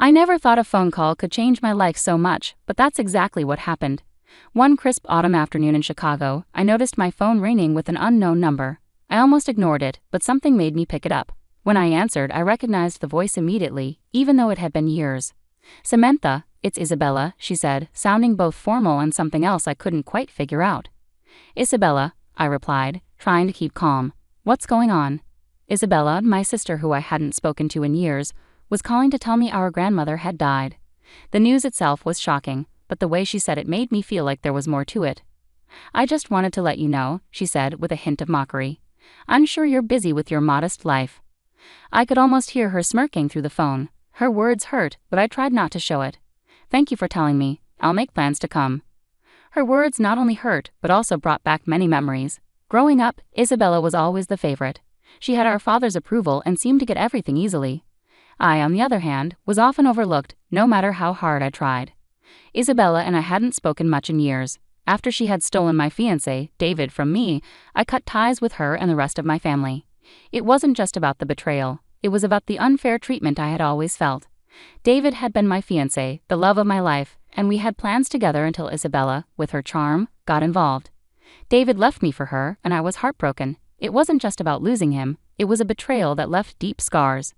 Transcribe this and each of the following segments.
I never thought a phone call could change my life so much, but that's exactly what happened. One crisp autumn afternoon in Chicago, I noticed my phone ringing with an unknown number. I almost ignored it, but something made me pick it up. When I answered, I recognized the voice immediately, even though it had been years. "Samantha, it's Isabella," she said, sounding both formal and something else I couldn't quite figure out. "Isabella," I replied, trying to keep calm. "What's going on?" Isabella, my sister who I hadn't spoken to in years, was calling to tell me our grandmother had died. The news itself was shocking, but the way she said it made me feel like there was more to it. "I just wanted to let you know," she said with a hint of mockery. "I'm sure you're busy with your modest life." I could almost hear her smirking through the phone. Her words hurt, but I tried not to show it. "Thank you for telling me. I'll make plans to come." Her words not only hurt, but also brought back many memories. Growing up, Isabella was always the favorite. She had our father's approval and seemed to get everything easily. I, on the other hand, was often overlooked, no matter how hard I tried. Isabella and I hadn't spoken much in years. After she had stolen my fiancé, David, from me, I cut ties with her and the rest of my family. It wasn't just about the betrayal, it was about the unfair treatment I had always felt. David had been my fiancé, the love of my life, and we had plans together until Isabella, with her charm, got involved. David left me for her, and I was heartbroken. It wasn't just about losing him, it was a betrayal that left deep scars.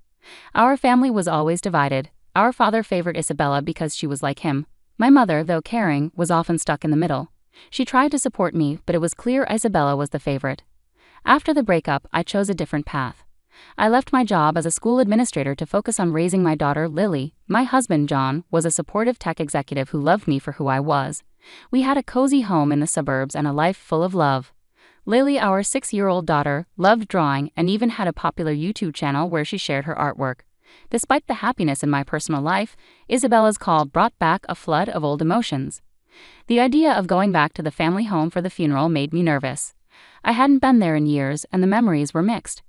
Our family was always divided. Our father favored Isabella because she was like him. My mother, though caring, was often stuck in the middle. She tried to support me, but it was clear Isabella was the favorite. After the breakup, I chose a different path. I left my job as a school administrator to focus on raising my daughter, Lily. My husband, John, was a supportive tech executive who loved me for who I was. We had a cozy home in the suburbs and a life full of love. Lily, our 6-year-old daughter, loved drawing and even had a popular YouTube channel where she shared her artwork. Despite the happiness in my personal life, Isabella's call brought back a flood of old emotions. The idea of going back to the family home for the funeral made me nervous. I hadn't been there in years, and the memories were mixed.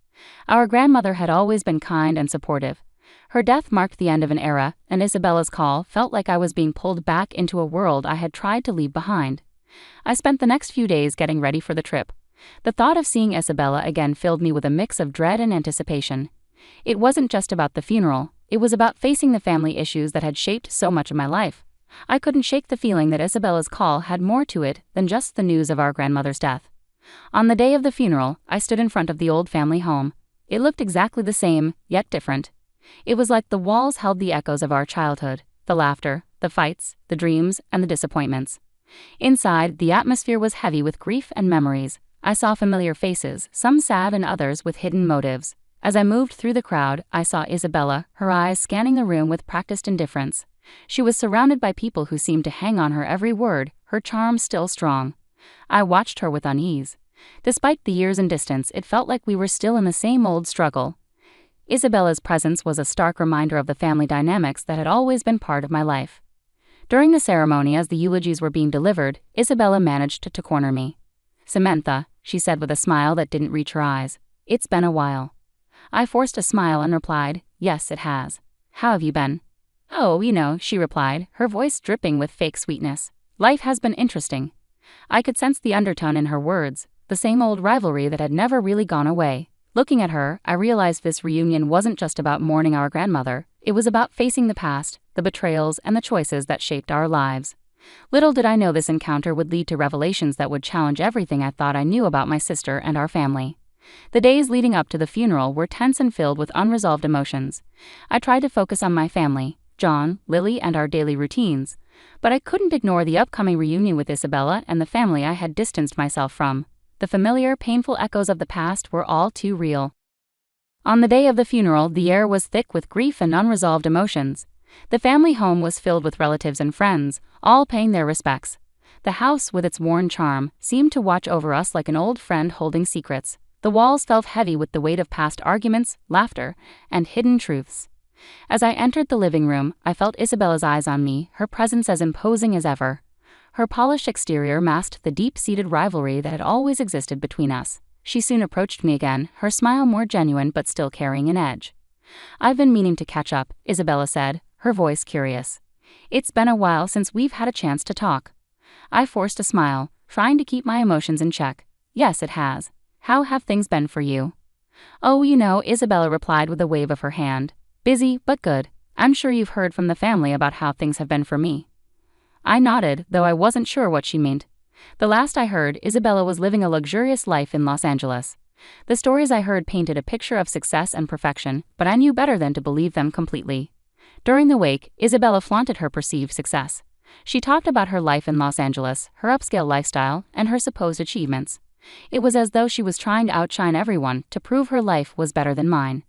Our grandmother had always been kind and supportive. Her death marked the end of an era, and Isabella's call felt like I was being pulled back into a world I had tried to leave behind. I spent the next few days getting ready for the trip. The thought of seeing Isabella again filled me with a mix of dread and anticipation. It wasn't just about the funeral, it was about facing the family issues that had shaped so much of my life. I couldn't shake the feeling that Isabella's call had more to it than just the news of our grandmother's death. On the day of the funeral, I stood in front of the old family home. It looked exactly the same, yet different. It was like the walls held the echoes of our childhood, the laughter, the fights, the dreams, and the disappointments. Inside, the atmosphere was heavy with grief and memories. I saw familiar faces, some sad and others with hidden motives. As I moved through the crowd, I saw Isabella, her eyes scanning the room with practiced indifference. She was surrounded by people who seemed to hang on her every word, her charm still strong. I watched her with unease. Despite the years and distance, it felt like we were still in the same old struggle. Isabella's presence was a stark reminder of the family dynamics that had always been part of my life. During the ceremony, as the eulogies were being delivered, Isabella managed to corner me. "Samantha," she said with a smile that didn't reach her eyes, "it's been a while." I forced a smile and replied, "Yes, it has. How have you been?" "Oh, she replied, her voice dripping with fake sweetness. "Life has been interesting." I could sense the undertone in her words, the same old rivalry that had never really gone away. Looking at her, I realized this reunion wasn't just about mourning our grandmother, it was about facing the past, the betrayals, and the choices that shaped our lives. Little did I know this encounter would lead to revelations that would challenge everything I thought I knew about my sister and our family. The days leading up to the funeral were tense and filled with unresolved emotions. I tried to focus on my family, John, Lily, and our daily routines, but I couldn't ignore the upcoming reunion with Isabella and the family I had distanced myself from. The familiar, painful echoes of the past were all too real. On the day of the funeral, the air was thick with grief and unresolved emotions. The family home was filled with relatives and friends, all paying their respects. The house, with its worn charm, seemed to watch over us like an old friend holding secrets. The walls felt heavy with the weight of past arguments, laughter, and hidden truths. As I entered the living room, I felt Isabella's eyes on me, her presence as imposing as ever. Her polished exterior masked the deep-seated rivalry that had always existed between us. She soon approached me again, her smile more genuine but still carrying an edge. "I've been meaning to catch up," Isabella said, her voice curious. "It's been a while since we've had a chance to talk." I forced a smile, trying to keep my emotions in check. "Yes, it has. How have things been for you?" "Oh, Isabella replied with a wave of her hand. "Busy, but good. I'm sure you've heard from the family about how things have been for me. I nodded, though I wasn't sure what she meant. The last I heard, Isabella was living a luxurious life in Los Angeles. The stories I heard painted a picture of success and perfection, but I knew better than to believe them completely. During the wake, Isabella flaunted her perceived success. She talked about her life in Los Angeles, her upscale lifestyle, and her supposed achievements. It was as though she was trying to outshine everyone to prove her life was better than mine.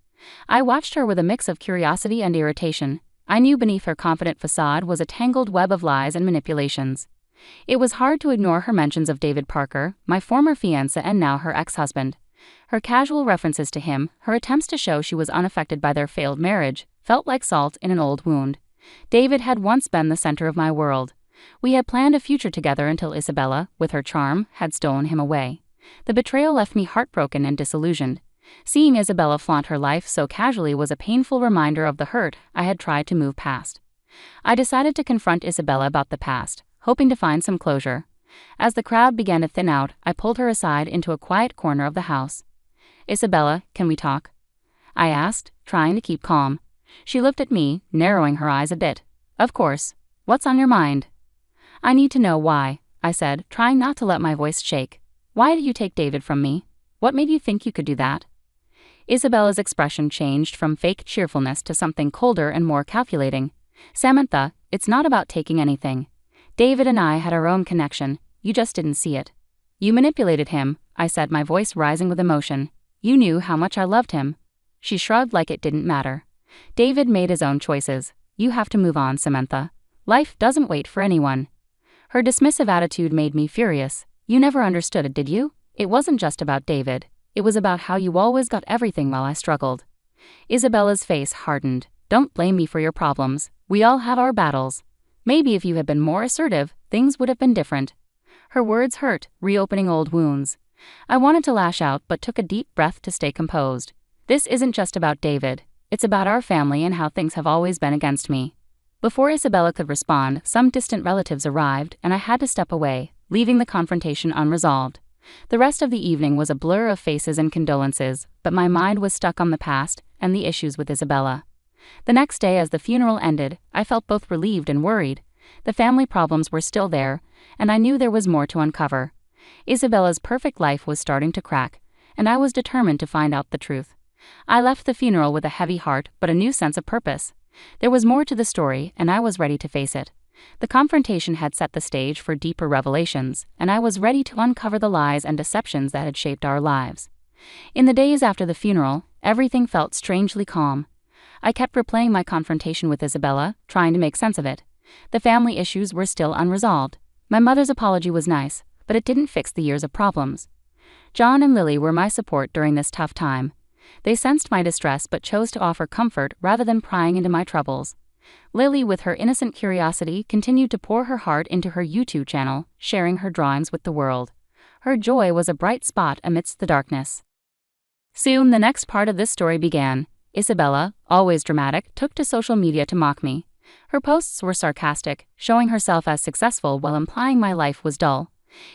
I watched her with a mix of curiosity and irritation. I knew beneath her confident facade was a tangled web of lies and manipulations. It was hard to ignore her mentions of David Parker, my former fiancé and now her ex-husband. Her casual references to him, her attempts to show she was unaffected by their failed marriage, felt like salt in an old wound. David had once been the center of my world. We had planned a future together until Isabella, with her charm, had stolen him away. The betrayal left me heartbroken and disillusioned. Seeing Isabella flaunt her life so casually was a painful reminder of the hurt I had tried to move past. I decided to confront Isabella about the past, hoping to find some closure. As the crowd began to thin out, I pulled her aside into a quiet corner of the house. "Isabella, can we talk?" I asked, trying to keep calm. She looked at me, narrowing her eyes a bit. "Of course. What's on your mind?" "I need to know why," I said, trying not to let my voice shake. "Why did you take David from me? What made you think you could do that?" Isabella's expression changed from fake cheerfulness to something colder and more calculating. "Samantha, it's not about taking anything. David and I had our own connection, you just didn't see it. You manipulated him," I said, my voice rising with emotion. "You knew how much I loved him." She shrugged like it didn't matter. "David made his own choices. You have to move on, Samantha. Life doesn't wait for anyone." Her dismissive attitude made me furious. "You never understood it, did you? It wasn't just about David. It was about how you always got everything while I struggled." Isabella's face hardened. "Don't blame me for your problems. We all have our battles. Maybe if you had been more assertive, things would have been different." Her words hurt, reopening old wounds. I wanted to lash out but took a deep breath to stay composed. "This isn't just about David. It's about our family and how things have always been against me." Before Isabella could respond, some distant relatives arrived and I had to step away, leaving the confrontation unresolved. The rest of the evening was a blur of faces and condolences, but my mind was stuck on the past and the issues with Isabella. The next day, as the funeral ended, I felt both relieved and worried. The family problems were still there, and I knew there was more to uncover. Isabella's perfect life was starting to crack, and I was determined to find out the truth. I left the funeral with a heavy heart but a new sense of purpose. There was more to the story, and I was ready to face it. The confrontation had set the stage for deeper revelations, and I was ready to uncover the lies and deceptions that had shaped our lives. In the days after the funeral, everything felt strangely calm. I kept replaying my confrontation with Isabella, trying to make sense of it. The family issues were still unresolved. My mother's apology was nice, but it didn't fix the years of problems. John and Lily were my support during this tough time. They sensed my distress but chose to offer comfort rather than prying into my troubles. Lily, with her innocent curiosity, continued to pour her heart into her YouTube channel, sharing her drawings with the world. Her joy was a bright spot amidst the darkness. Soon the next part of this story began. Isabella, always dramatic, took to social media to mock me. Her posts were sarcastic, showing herself as successful while implying my life was dull.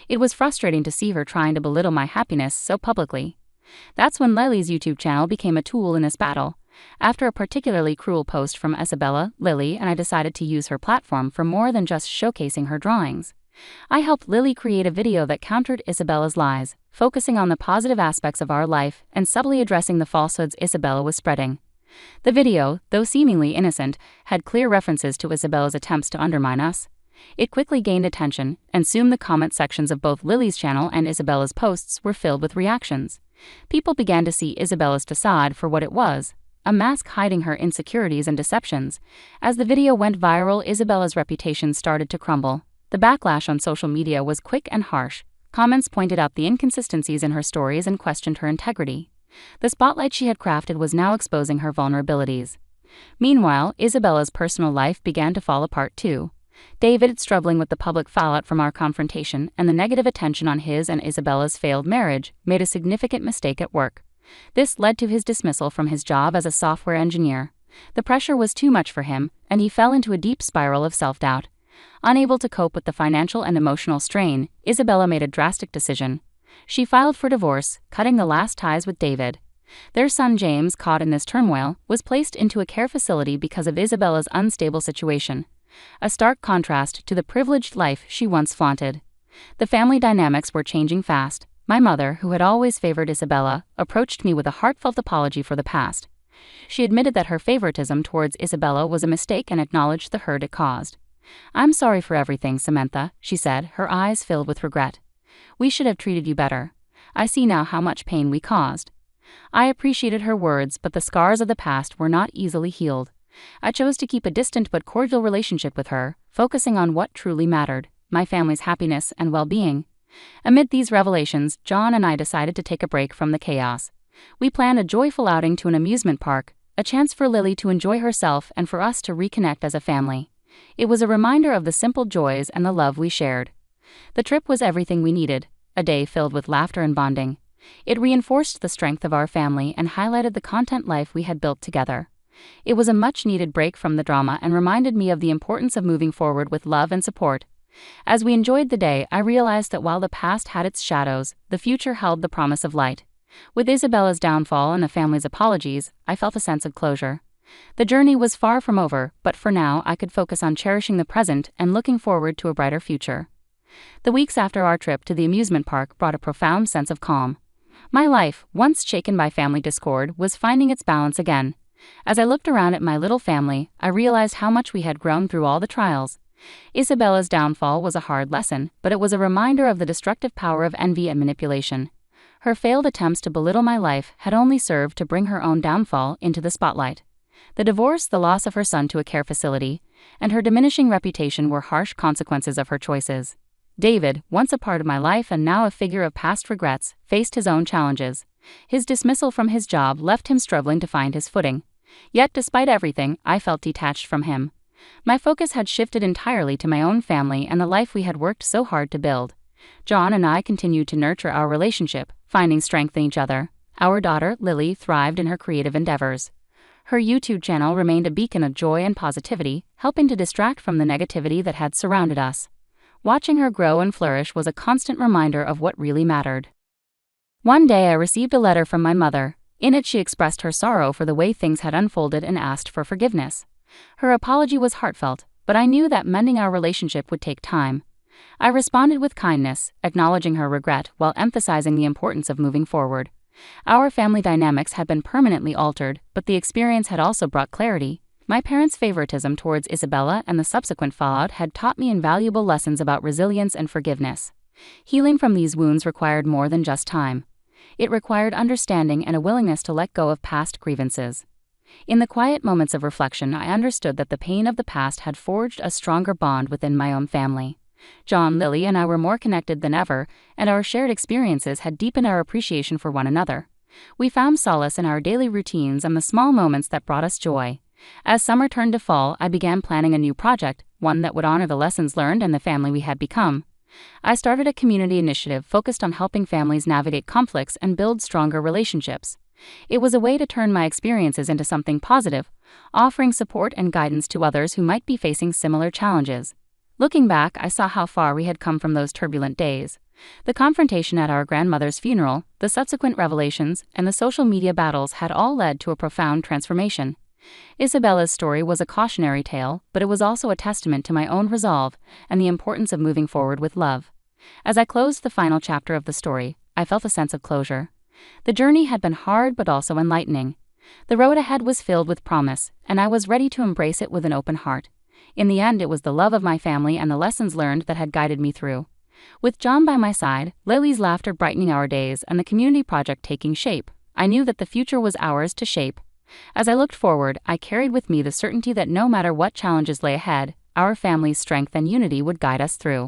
It was frustrating to see her trying to belittle my happiness so publicly. That's when Lily's YouTube channel became a tool in this battle. After a particularly cruel post from Isabella, Lily and I decided to use her platform for more than just showcasing her drawings. I helped Lily create a video that countered Isabella's lies, focusing on the positive aspects of our life and subtly addressing the falsehoods Isabella was spreading. The video, though seemingly innocent, had clear references to Isabella's attempts to undermine us. It quickly gained attention, and soon the comment sections of both Lily's channel and Isabella's posts were filled with reactions. People began to see Isabella's facade for what it was, a mask hiding her insecurities and deceptions. As the video went viral, Isabella's reputation started to crumble. The backlash on social media was quick and harsh. Comments pointed out the inconsistencies in her stories and questioned her integrity. The spotlight she had crafted was now exposing her vulnerabilities. Meanwhile, Isabella's personal life began to fall apart too. David, struggling with the public fallout from our confrontation and the negative attention on his and Isabella's failed marriage, made a significant mistake at work. This led to his dismissal from his job as a software engineer. The pressure was too much for him, and he fell into a deep spiral of self-doubt. Unable to cope with the financial and emotional strain, Isabella made a drastic decision. She filed for divorce, cutting the last ties with David. Their son James, caught in this turmoil, was placed into a care facility because of Isabella's unstable situation, a stark contrast to the privileged life she once flaunted. The family dynamics were changing fast. My mother, who had always favored Isabella, approached me with a heartfelt apology for the past. She admitted that her favoritism towards Isabella was a mistake and acknowledged the hurt it caused. "I'm sorry for everything, Samantha," she said, her eyes filled with regret. "We should have treated you better. I see now how much pain we caused." I appreciated her words, but the scars of the past were not easily healed. I chose to keep a distant but cordial relationship with her, focusing on what truly mattered: my family's happiness and well-being. Amid these revelations, John and I decided to take a break from the chaos. We planned a joyful outing to an amusement park, a chance for Lily to enjoy herself and for us to reconnect as a family. It was a reminder of the simple joys and the love we shared. The trip was everything we needed, a day filled with laughter and bonding. It reinforced the strength of our family and highlighted the content life we had built together. It was a much-needed break from the drama and reminded me of the importance of moving forward with love and support. As we enjoyed the day, I realized that while the past had its shadows, the future held the promise of light. With Isabella's downfall and the family's apologies, I felt a sense of closure. The journey was far from over, but for now I could focus on cherishing the present and looking forward to a brighter future. The weeks after our trip to the amusement park brought a profound sense of calm. My life, once shaken by family discord, was finding its balance again. As I looked around at my little family, I realized how much we had grown through all the trials. Isabella's downfall was a hard lesson, but it was a reminder of the destructive power of envy and manipulation. Her failed attempts to belittle my life had only served to bring her own downfall into the spotlight. The divorce, the loss of her son to a care facility, and her diminishing reputation were harsh consequences of her choices. David, once a part of my life and now a figure of past regrets, faced his own challenges. His dismissal from his job left him struggling to find his footing. Yet despite everything, I felt detached from him. My focus had shifted entirely to my own family and the life we had worked so hard to build. John and I continued to nurture our relationship, finding strength in each other. Our daughter, Lily, thrived in her creative endeavors. Her YouTube channel remained a beacon of joy and positivity, helping to distract from the negativity that had surrounded us. Watching her grow and flourish was a constant reminder of what really mattered. One day I received a letter from my mother. In it she expressed her sorrow for the way things had unfolded and asked for forgiveness. Her apology was heartfelt, but I knew that mending our relationship would take time. I responded with kindness, acknowledging her regret while emphasizing the importance of moving forward. Our family dynamics had been permanently altered, but the experience had also brought clarity. My parents' favoritism towards Isabella and the subsequent fallout had taught me invaluable lessons about resilience and forgiveness. Healing from these wounds required more than just time. It required understanding and a willingness to let go of past grievances. In the quiet moments of reflection, I understood that the pain of the past had forged a stronger bond within my own family. John, Lily, and I were more connected than ever, and our shared experiences had deepened our appreciation for one another. We found solace in our daily routines and the small moments that brought us joy. As summer turned to fall, I began planning a new project, one that would honor the lessons learned and the family we had become. I started a community initiative focused on helping families navigate conflicts and build stronger relationships. It was a way to turn my experiences into something positive, offering support and guidance to others who might be facing similar challenges. Looking back, I saw how far we had come from those turbulent days. The confrontation at our grandmother's funeral, the subsequent revelations, and the social media battles had all led to a profound transformation. Isabella's story was a cautionary tale, but it was also a testament to my own resolve and the importance of moving forward with love. As I closed the final chapter of the story, I felt a sense of closure. The journey had been hard but also enlightening. The road ahead was filled with promise, and I was ready to embrace it with an open heart. In the end, it was the love of my family and the lessons learned that had guided me through. With John by my side, Lily's laughter brightening our days, and the community project taking shape, I knew that the future was ours to shape. As I looked forward, I carried with me the certainty that no matter what challenges lay ahead, our family's strength and unity would guide us through.